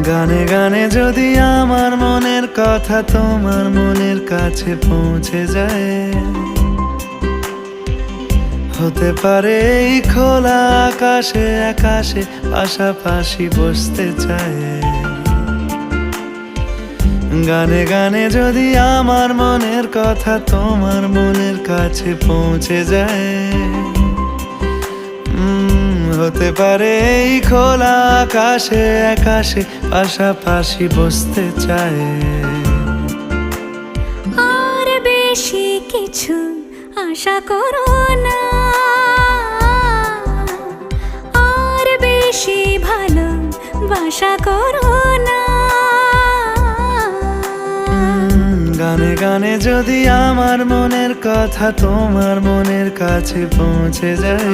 গানে গানে যদি আমার মনের কথা তোমার মনের কাছে পৌঁছে যায়, হতে পারে এই খোলা আকাশে আকাশে পাশাপাশি বসতে চায়। গানে গানে যদি আমার মনের কথা তোমার মনের কাছে পৌঁছে যায়, হতে পারে এই খোলা আকাশে আকাশে পাশাপাশি বসতে চায়। আর বেশি কিছু আশা করো না, আর বেশি ভালোবাসা করো না। গানে গানে যদি আমার মনের কথা তোমার মনের কাছে পৌঁছে যায়,